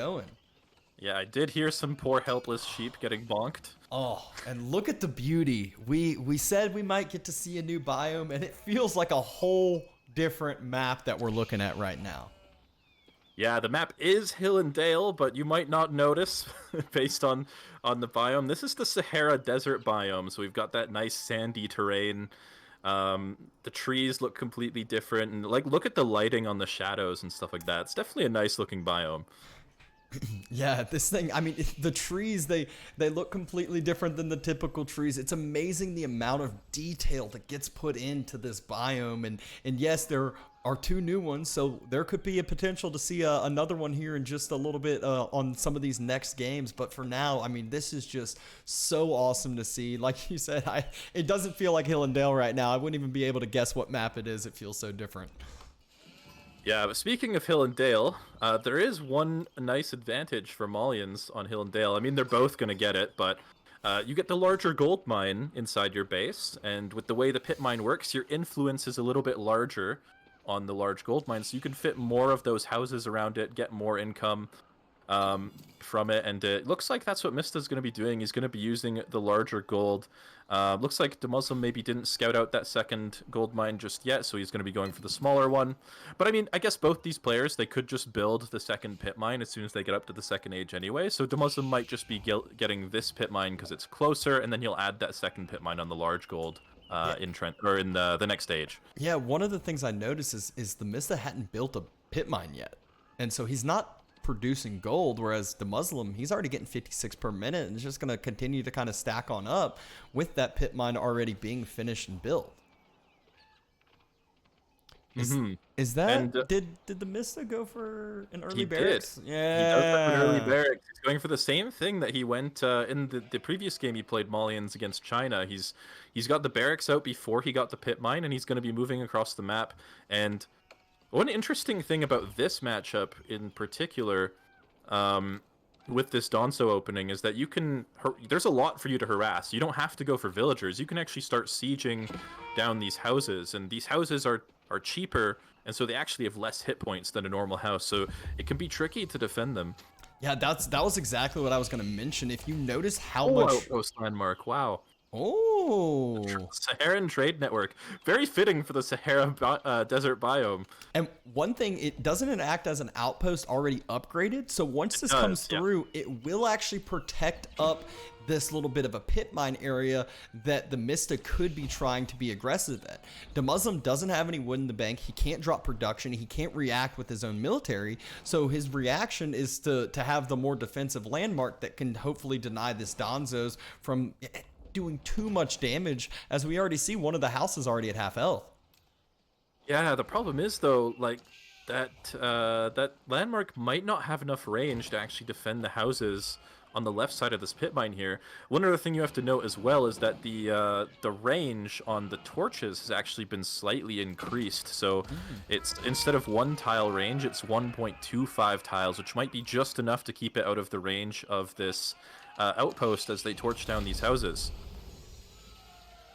going. Yeah, I did hear some poor helpless sheep getting bonked. Oh, and look at the beauty. We said we might get to see a new biome, and it feels like a whole different map that we're looking at right now. Yeah, the map is hill and dale, but you might not notice based on the biome. This is the Sahara Desert biome, so we've got that nice sandy terrain. The trees look completely different, and like look at the lighting on the shadows and stuff like that. It's definitely a nice looking biome. Yeah, this thing, I mean, the trees, they look completely different than the typical trees. It's amazing the amount of detail that gets put into this biome. And yes, there are two new ones, so there could be a potential to see another one here in just a little bit on some of these next games. But for now, I mean, this is just so awesome to see. Like you said, it doesn't feel like Hill and Dale right now. I wouldn't even be able to guess what map it is. It feels so different. Yeah, but speaking of Hill and Dale, there is one nice advantage for Malians on Hill and Dale. I mean, they're both going to get it, but you get the larger gold mine inside your base, and with the way the pit mine works, your influence is a little bit larger on the large gold mine, so you can fit more of those houses around it, get more income from it, and it looks like that's what Mista's going to be doing. He's going to be using the larger gold. Looks like DeMusliM maybe didn't scout out that second gold mine just yet, so he's going to be going for the smaller one. But I mean, I guess both these players, they could just build the second pit mine as soon as they get up to the second age anyway, so DeMusliM might just be getting this pit mine because it's closer, and then you'll add that second pit mine on the large gold in Trent or in the next stage. Yeah, one of the things I noticed is TheMista hadn't built a pit mine yet. And so he's not producing gold, whereas DeMusliM, he's already getting 56 per minute and is just going to continue to kind of stack on up with that pit mine already being finished and built. Is that And did TheMista go for an early he barracks? did. Yeah. He does have an early barracks. He's going for the same thing that he went in the previous game he played Malians against China. He's got the barracks out before he got the pit mine, and he's going to be moving across the map. And one interesting thing about this matchup in particular, with this Donso opening, is that you can. There's a lot for you to harass. You don't have to go for villagers. You can actually start sieging down these houses, and these houses are cheaper, and so they actually have less hit points than a normal house. So it can be tricky to defend them. Yeah, that was exactly what I was going to mention. If you notice how Oh, much outpost landmark! Wow. Oh. Saharan Trade Network. Very fitting for the Sahara desert biome. And one thing, it doesn't act as an outpost already upgraded. So once this comes through, it will actually protect up this little bit of a pit mine area that TheMista could be trying to be aggressive at. DeMusliM doesn't have any wood in the bank. He can't drop production. He can't react with his own military. So his reaction is to have the more defensive landmark that can hopefully deny this Donzo's from doing too much damage, as we already see one of the houses already at half health. Yeah, the problem is though, like that landmark might not have enough range to actually defend the houses on the left side of this pit mine here. One other thing you have to note as well is that the range on the torches has actually been slightly increased. So it's instead of 1 tile range, it's 1.25 tiles, which might be just enough to keep it out of the range of this outpost as they torch down these houses.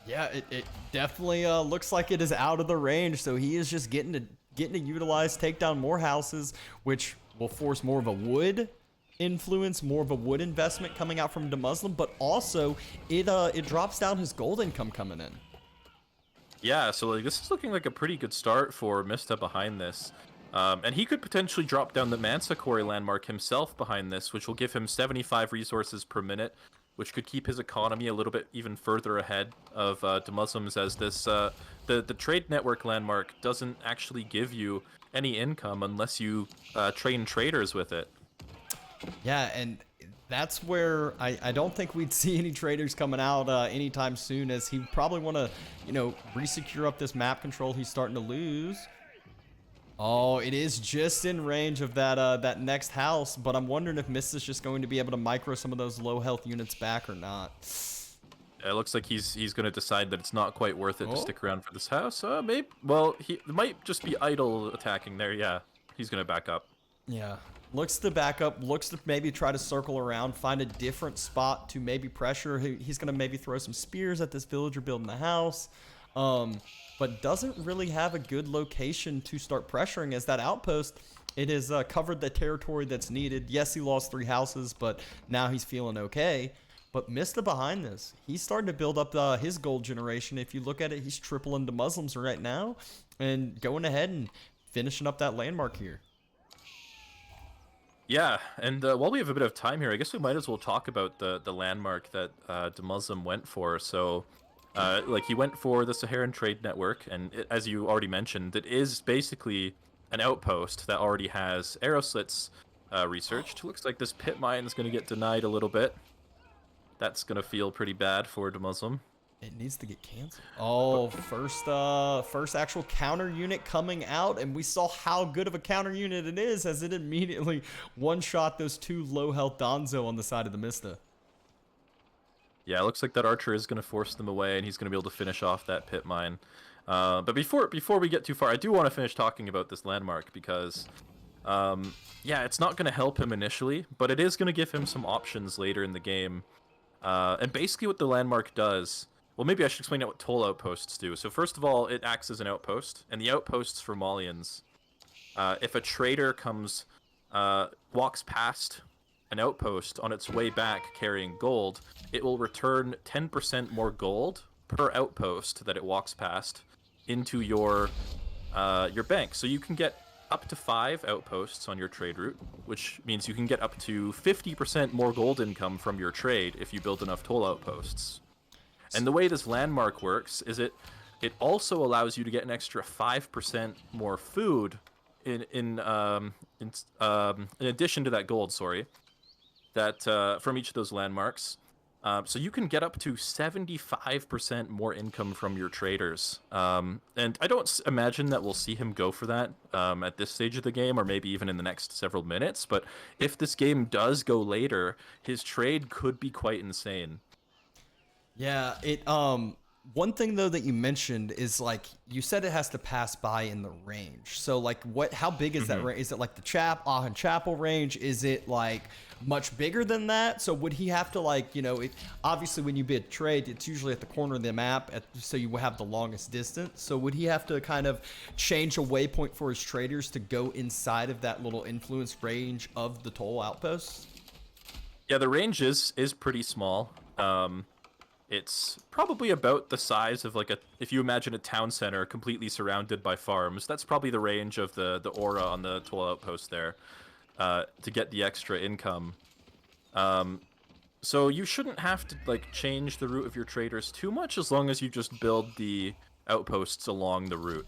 Yeah, it definitely looks like it is out of the range, so he is just getting to utilize, take down more houses, which will force more of a wood influence, more of a wood investment coming out from DeMusliM, but also it drops down his gold income coming in. Yeah, so like this is looking like a pretty good start for Mista behind this. And he could potentially drop down the Mansa Quarry landmark himself behind this, which will give him 75 resources per minute, which could keep his economy a little bit even further ahead of DeMusliM's, as this the trade network landmark doesn't actually give you any income unless you train traders with it. Yeah, and that's where I don't think we'd see any traders coming out anytime soon, as he probably want to, resecure up this map control he's starting to lose. Oh, it is just in range of that next house, but I'm wondering if Mista's just going to be able to micro some of those low health units back or not. It looks like he's going to decide that it's not quite worth it to stick around for this house. Maybe. Well, he might just be idle attacking there. Yeah, he's going to back up. Yeah, looks to back up. Looks to maybe try to circle around, find a different spot to maybe pressure. He's going to maybe throw some spears at this villager building the house. but doesn't really have a good location to start pressuring, as that outpost, it has covered the territory that's needed. Yes, he lost 3 houses, but now he's feeling okay. But Mista behind this, he's starting to build up his gold generation. If you look at it, he's tripling to Muslims right now and going ahead and finishing up that landmark here. Yeah, and while we have a bit of time here, I guess we might as well talk about the landmark that DeMusliM went for. So, like, he went for the Saharan Trade Network, and as you already mentioned, it is basically an outpost that already has arrow slits researched. Looks like this pit mine is going to get denied a little bit. That's going to feel pretty bad for DeMusliM. It needs to get canceled. Oh, first actual counter unit coming out, and we saw how good of a counter unit it is, as it immediately one-shot those 2 low-health Donzo on the side of the Mista. Yeah, it looks like that archer is going to force them away, and he's going to be able to finish off that pit mine. But before we get too far, I do want to finish talking about this landmark, because yeah, it's not going to help him initially, but it is going to give him some options later in the game. And basically what the landmark does, well, maybe I should explain what toll outposts do. So first of all, it acts as an outpost, and the outposts for Malians, if a trader walks past an outpost on its way back carrying gold, it will return 10% more gold per outpost that it walks past into your bank. So you can get up to 5 outposts on your trade route, which means you can get up to 50% more gold income from your trade if you build enough toll outposts. And the way this landmark works is it also allows you to get an extra 5% more food in addition to that gold, that from each of those landmarks. So you can get up to 75% more income from your traders. And I don't imagine that we'll see him go for that at this stage of the game, or maybe even in the next several minutes. But if this game does go later, his trade could be quite insane. Yeah, one thing though that you mentioned is, like, you said it has to pass by in the range. So like, how big is that range? Is it like the Aachen Chapel range? Is it like much bigger than that? So would he have to, like, you know, obviously when you bid trade, it's usually at the corner of the map, so you have the longest distance. So would he have to kind of change a waypoint for his traders to go inside of that little influence range of the toll outposts? Yeah, the range is pretty small. It's probably about the size of, like, if you imagine a town center completely surrounded by farms, that's probably the range of the aura on the toll outpost there, to get the extra income. So you shouldn't have to, like, change the route of your traders too much, as long as you just build the outposts along the route.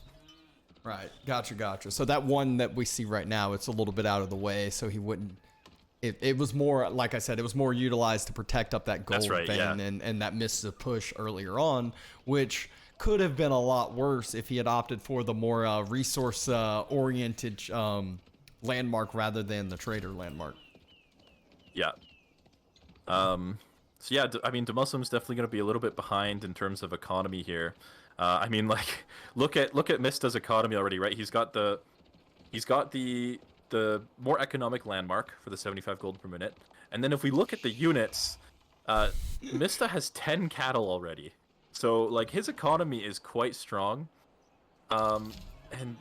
Right, gotcha. So that one that we see right now, it's a little bit out of the way, so he wouldn't. It was more, like I said, it was more utilized to protect up that gold vein, yeah. and that missed the push earlier on, which could have been a lot worse if he had opted for the more resource-oriented landmark rather than the trader landmark. Yeah. So yeah, I mean, DeMusliM's definitely going to be a little bit behind in terms of economy here. I mean, like, look at Mista's economy already, right? He's got the more economic landmark for the 75 gold per minute. And then if we look at the units, Mista has 10 cattle already. So, like, his economy is quite strong. And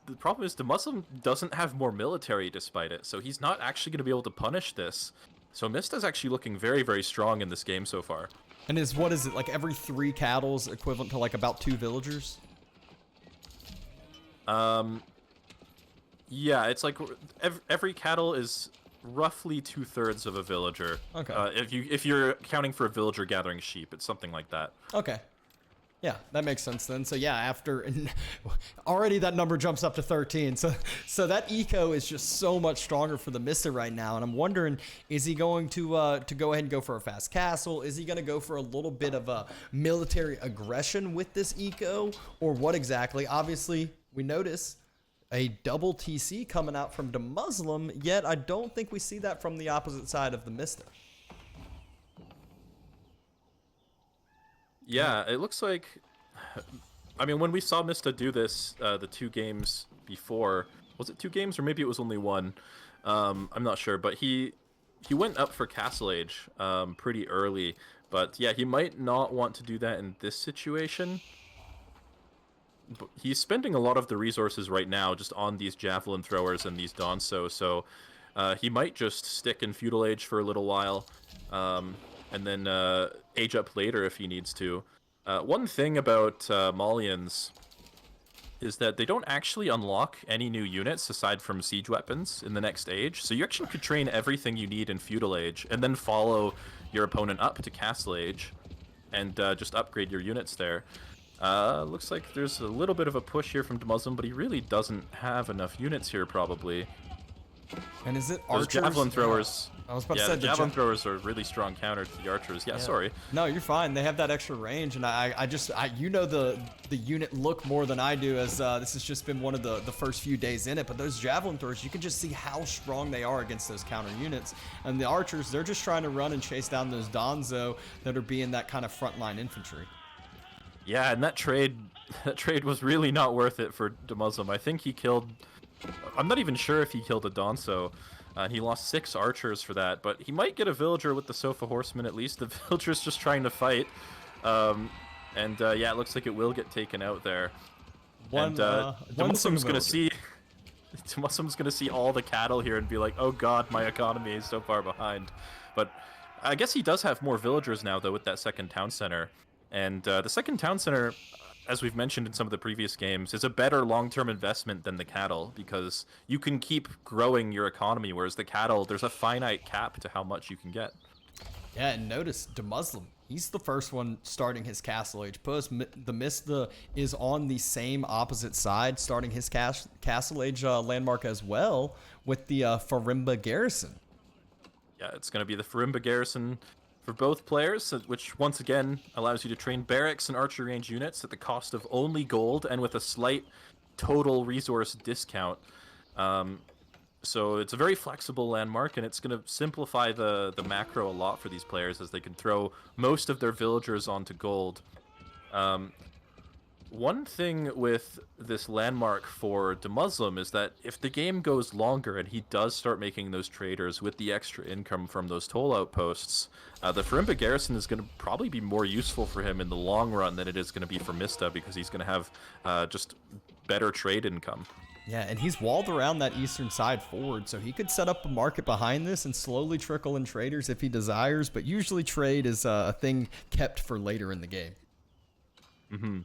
the problem is DeMusliM doesn't have more military despite it. So he's not actually going to be able to punish this. So Mista's actually looking very, very strong in this game so far. And what is it, like every 3 cattle is equivalent to, like, about 2 villagers? Yeah, it's like every cattle is roughly 2/3 of a villager. Okay. If you're counting for a villager gathering sheep, it's something like that. Okay. Yeah, that makes sense then. So yeah, already that number jumps up to 13. So that eco is just so much stronger for the Mista right now. And I'm wondering, is he going to go ahead and go for a fast castle? Is he going to go for a little bit of a military aggression with this eco, or what exactly? Obviously, we notice a double TC coming out from DeMusliM, yet I don't think we see that from the opposite side of the Mista. Yeah, it looks like, I mean, when we saw Mista do this, the 2 games before, was it 2 games or maybe it was only 1? I'm not sure, but he went up for Castle Age pretty early. But yeah, he might not want to do that in this situation. he's spending a lot of the resources right now just on these javelin throwers and these Danso, so he might just stick in feudal age for a little while, and then age up later if he needs to. One thing about Malians is that they don't actually unlock any new units aside from siege weapons in the next age, so you actually could train everything you need in feudal age and then follow your opponent up to castle age and just upgrade your units there. Looks like there's a little bit of a push here from DeMusliM, but he really doesn't have enough units here, probably. And is it Those archers? javelin throwers. I was about Yeah, to say the javelin throwers are a really strong counter to the archers. Yeah, sorry. No, you're fine. They have that extra range, and I you know the unit look more than I do, as this has just been one of the first few days in it. But those javelin throwers, you can just see how strong they are against those counter units. And the archers, they're just trying to run and chase down those Danzo that are being that kind of frontline infantry. Yeah, and that trade was really not worth it for DeMusliM. I think he killed. I'm not even sure if he killed a Danso. He lost 6 archers for that, but he might get a villager with the Sofa Horseman at least. The villager's just trying to fight. Yeah, it looks like it will get taken out there. DeMuslim's gonna see DeMuslim's gonna see all the cattle here and be like, oh god, my economy is so far behind. But I guess he does have more villagers now though with that second town center. And the second town center, as we've mentioned in some of the previous games, is a better long-term investment than the cattle because you can keep growing your economy, whereas the cattle, there's a finite cap to how much you can get. Yeah, and notice DeMusliM, he's the first one starting his castle age push. TheMista is on the same opposite side, starting his castle age landmark as well with the Farimba garrison. Yeah, it's going to be the Farimba garrison for both players, which once again allows you to train barracks and archery range units at the cost of only gold and with a slight total resource discount. So it's a very flexible landmark, and it's going to simplify the macro a lot for these players as they can throw most of their villagers onto gold. One thing with this landmark for DeMusliM is that if the game goes longer and he does start making those traders with the extra income from those toll outposts, the Farimba garrison is going to probably be more useful for him in the long run than it is going to be for Mista, because he's going to have just better trade income. Yeah, and he's walled around that eastern side forward, so he could set up a market behind this and slowly trickle in traders if he desires, but usually trade is a thing kept for later in the game. Mm-hmm.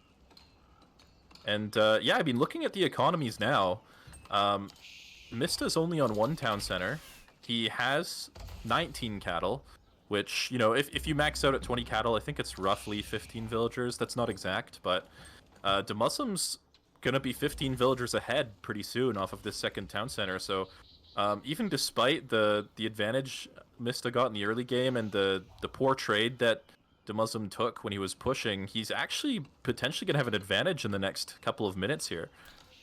And yeah, I mean, looking at the economies now, Mista's only on 1 town center. He has 19 cattle, which, you know, if you max out at 20 cattle, I think it's roughly 15 villagers. That's not exact, but DeMuslim's gonna be 15 villagers ahead pretty soon off of this second town center. So even despite the advantage Mista got in the early game and the poor trade that DeMusliM took when he was pushing, he's actually potentially going to have an advantage in the next couple of minutes here.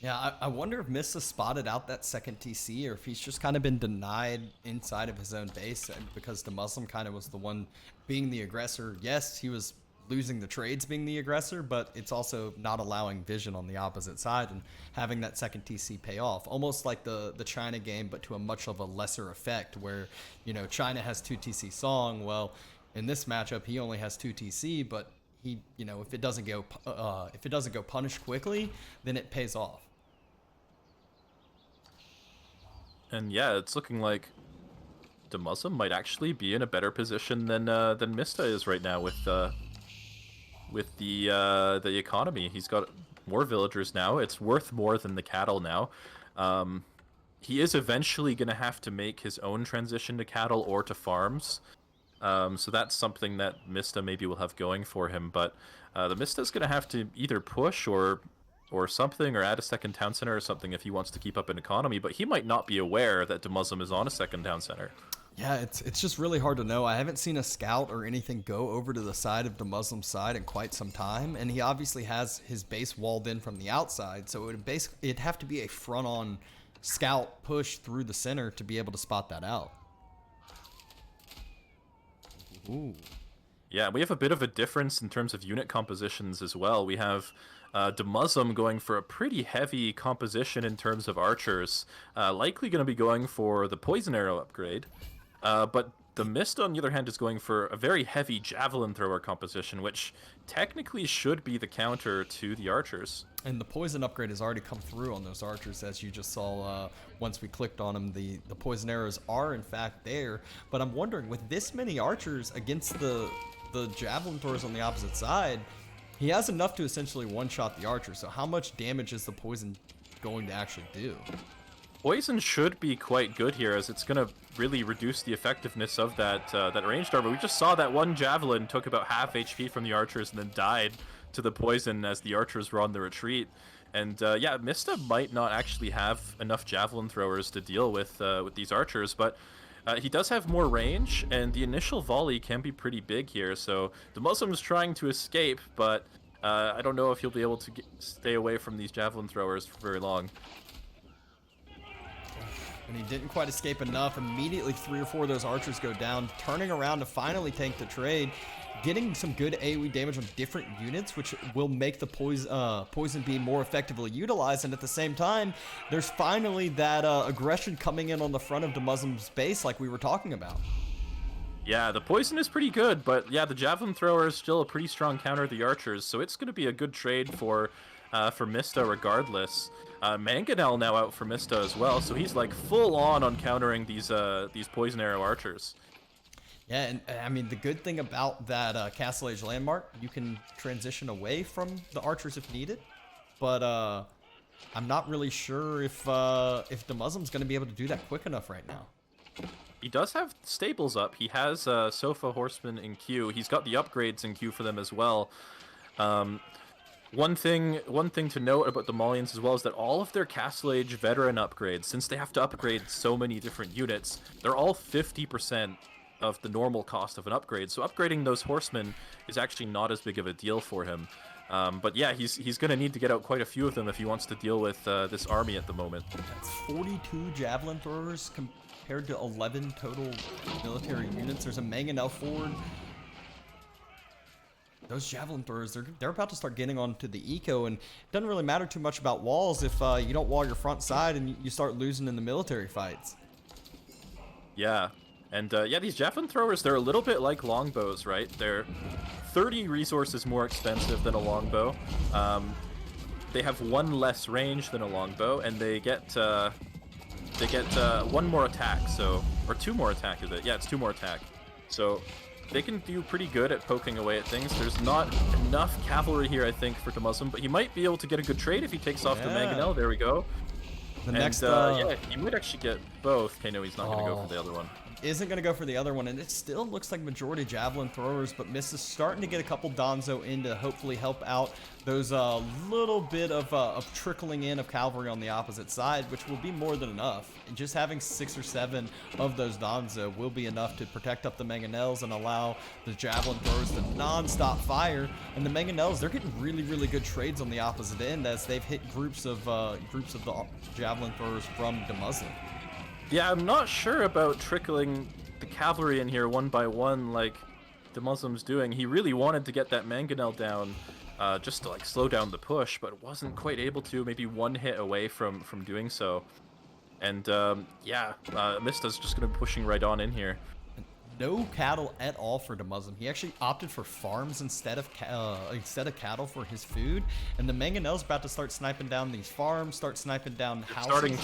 Yeah, I wonder if Mista spotted out that second TC, or if he's just kind of been denied inside of his own base because DeMusliM kind of was the one being the aggressor. Yes, he was losing the trades being the aggressor, but it's also not allowing vision on the opposite side and having that second TC pay off. Almost like the China game, but to a much of a lesser effect where, you know, China has 2 TC Song. Well, in this matchup, he only has 2 TC, but he, you know, if it doesn't go punished quickly, then it pays off. And yeah, it's looking like DeMusliM might actually be in a better position than Mista is right now with the economy. He's got more villagers now. It's worth more than the cattle now. He is eventually going to have to make his own transition to cattle or to farms. So that's something that Mista maybe will have going for him, but the Mista's going to have to either push or something, or add a second town center or something if he wants to keep up an economy, but he might not be aware that DeMusliM is on a second town center. Yeah, it's just really hard to know. I haven't seen a scout or anything go over to the side of DeMusliM's side in quite some time, and he obviously has his base walled in from the outside, so it'd have to be a front-on scout push through the center to be able to spot that out. Ooh. Yeah, we have a bit of a difference in terms of unit compositions as well. We have DeMusliM going for a pretty heavy composition in terms of archers, likely going to be going for the poison arrow upgrade. But DeMusliM, on the other hand, is going for a very heavy javelin thrower composition, which technically should be the counter to the archers. And the poison upgrade has already come through on those archers, as you just saw. Once we clicked on them, the poison arrows are in fact there. But I'm wondering, with this many archers against the javelin throwers on the opposite side, he has enough to essentially one-shot the archer. So how much damage is the poison going to actually do? Poison should be quite good here, as it's going to really reduce the effectiveness of that ranged armor. We just saw that one javelin took about half HP from the archers and then died to the poison as the archers were on the retreat. And yeah, Mista might not actually have enough javelin throwers to deal with these archers, but he does have more range, and the initial volley can be pretty big here. So DeMusliM is trying to escape, but I don't know if he'll be able to stay away from these javelin throwers for very long. And he didn't quite escape enough. Immediately 3 or 4 of those archers go down, turning around to finally tank the trade, getting some good AoE damage on different units, which will make the poison be more effectively utilized. And at the same time, there's finally that aggression coming in on the front of DeMusliM's base like we were talking about. Yeah, the poison is pretty good, but yeah, the javelin thrower is still a pretty strong counter to the archers, so it's going to be a good trade for Mista regardless. Mangonel now out for Mista as well, so he's like full on countering these poison arrow archers. Yeah, and I mean, the good thing about that Castle Age landmark, you can transition away from the archers if needed, but I'm not really sure if DeMusliM's going to be able to do that quick enough right now. He does have stables up. He has Sofa Horseman in queue. He's got the upgrades in queue for them as well. One thing to note about the Malians as well is that all of their Castle Age veteran upgrades, since they have to upgrade so many different units, they're all 50% of the normal cost of an upgrade. So upgrading those horsemen is actually not as big of a deal for him. But yeah, he's going to need to get out quite a few of them if he wants to deal with this army at the moment. That's 42 javelin throwers compared to 11 total military units. There's a Mangonel forward. Those javelin throwers, they're about to start getting onto the eco, and it doesn't really matter too much about walls if you don't wall your front side and you start losing in the military fights. Yeah, and yeah, these javelin throwers, they're a little bit like longbows, right? They're 30 resources more expensive than a longbow. They have 1 less range than a longbow, and they get 1 more attack, so, or 2 more attack, is it? Yeah, it's 2 more attack. So they can do pretty good at poking away at things. There's not enough cavalry here, I think, for DeMusliM, but he might be able to get a good trade if he takes off the Mangonel. There we go. Yeah, he might actually get both. Okay, no, he's not going to go for the other one. Isn't going to go for the other one, and it still looks like majority javelin throwers, but Mista's starting to get a couple Donzo in to hopefully help out those little bit of trickling in of cavalry on the opposite side, which will be more than enough. And just having 6 or 7 of those Donzo will be enough to protect up the Mangonels and allow the javelin throwers to non-stop fire. And the Mangonels, they're getting really, really good trades on the opposite end as they've hit groups of the javelin throwers from DeMusliM. Yeah, I'm not sure about trickling the cavalry in here 1 by 1 like DeMusliM's doing. He really wanted to get that Mangonel down just to like slow down the push, but wasn't quite able to. Maybe 1 hit away from doing so. And yeah, Mista's just going to be pushing right on in here. No cattle at all for DeMusliM. He actually opted for farms instead of cattle for his food. And the Mangonel's about to start sniping down these farms, start sniping down houses.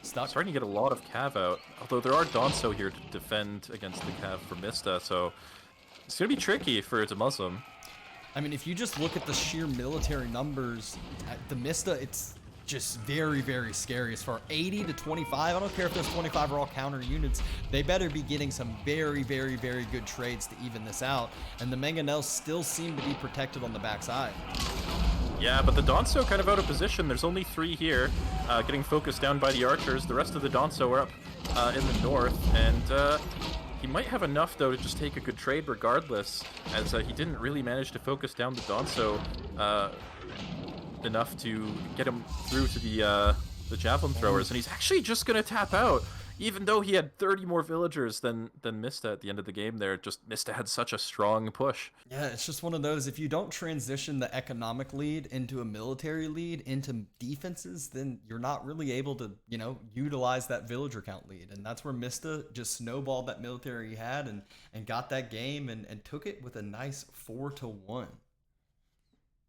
Starting to get a lot of cav out, although there are Donso here to defend against the cav for Mista, so it's going to be tricky for DeMusliM. I mean, if you just look at the sheer military numbers, at the Mista, it's just very, very scary. As far 80 to 25, I don't care if those 25 are all counter units, they better be getting some very, very, very good trades to even this out, and the Mangonels still seem to be protected on the backside. Yeah, but the Donso kind of out of position. There's only 3 here, getting focused down by the archers. The rest of the Donso are up in the north, and he might have enough, though, to just take a good trade regardless, as he didn't really manage to focus down the Donso enough to get him through to the javelin throwers, and he's actually just going to tap out. even though he had 30 more villagers than Mista at the end of the game there, just Mista had such a strong push. Yeah, it's just one of those. If you don't transition the economic lead into a military lead into defenses, then you're not really able to, utilize that villager count lead. And that's where Mista just snowballed that military he had and got that game and took it with a nice 4-1.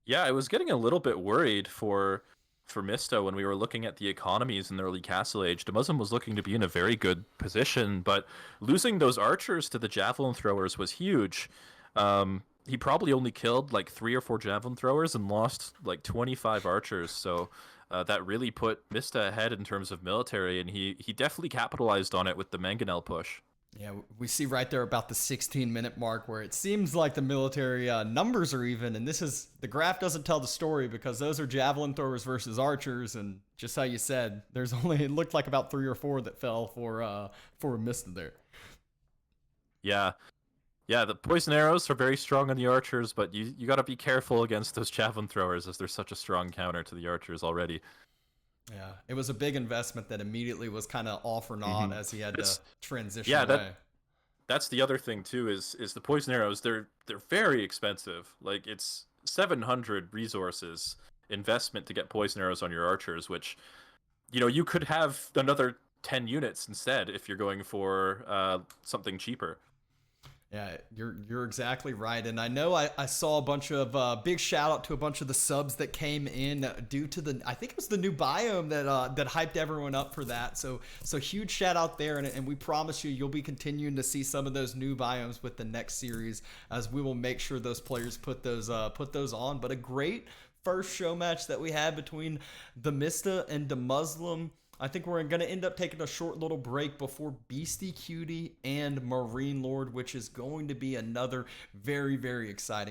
Yeah, I was getting a little bit worried for Mista when we were looking at the economies in the early Castle Age. DeMusliM was looking to be in a very good position, but losing those archers to the javelin throwers was huge. He probably only killed like 3 or 4 javelin throwers and lost like 25 archers. So that really put Mista ahead in terms of military, and he definitely capitalized on it with the Mangonel push. Yeah, we see right there about the 16-minute mark where it seems like the military numbers are even, and the graph doesn't tell the story because those are javelin throwers versus archers, and just how you said, it looked like about 3 or 4 that fell for Mista there. Yeah. Yeah, the poison arrows are very strong on the archers, but you got to be careful against those javelin throwers as they're such a strong counter to the archers already. Yeah, it was a big investment that immediately was kind of off or not as he had to transition away. That's the other thing too is the poison arrows. They're very expensive. Like it's 700 resources investment to get poison arrows on your archers, which you could have another 10 units instead if you're going for something cheaper. Yeah, you're exactly right. And I know I saw a bunch of big shout out to a bunch of the subs that came in due to I think it was the new biome that hyped everyone up for that. So huge shout out there. And we promise you'll be continuing to see some of those new biomes with the next series, as we will make sure those players put those on. But a great first show match that we had between TheMista and DeMusliM. I think we're going to end up taking a short little break before BeastyQT and MarineLorD, which is going to be another very, very exciting